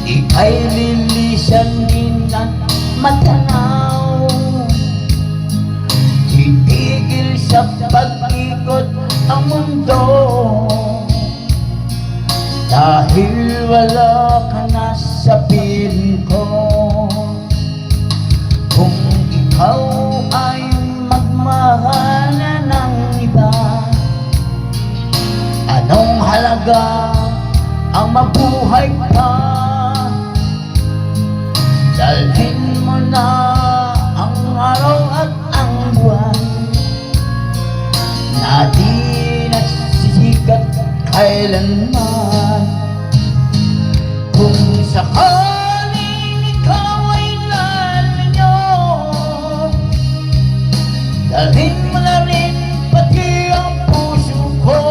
Ika'y lilisan din at matanaw, titigil sa pag-ikot ang mundo, dahil wala ka na sa piling ko. Kung ikaw ay magmahal na ng iba, anong halaga ang mabuhay ka? Dalhin mo na ang araw at ang buwan na di nagsisikat kailanman. Kung sakaling ikaw ay lalayo, dalhin mo na rin pati ang puso ko,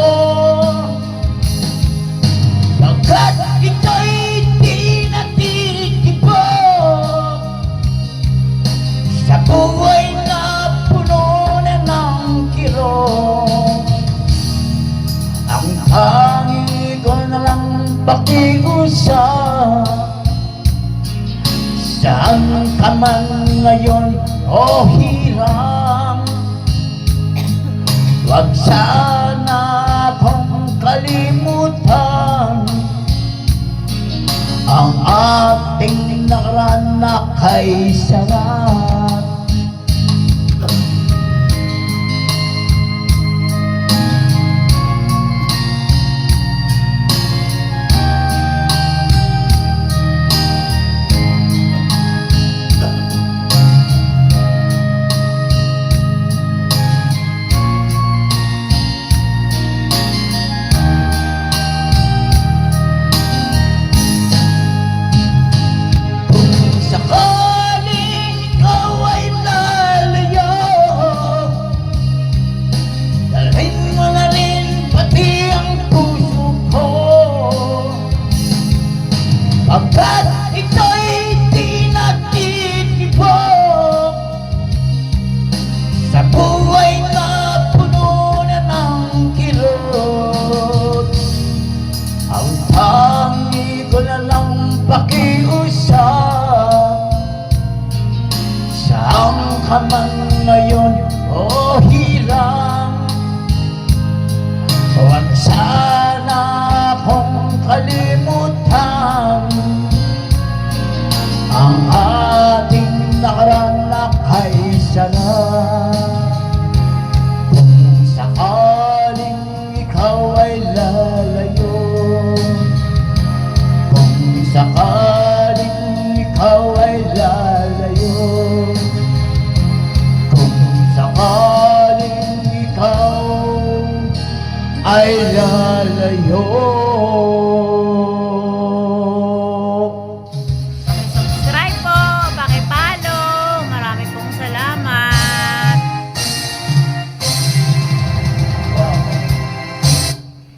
pagkat ito'y di natitibok sa buhay na puno na ng kirot. Ang tangi ko na lang pakiusap, saan ka man ngayon o hirang, wag sana akong kalimutan ang ating nakaraan na kay sarap. Pagkat ito'y di natitibok sa buhay na puno na ng kirot. Ang tangi ko na lang pakiusap, saan ka man ngayon o hirang, wag sa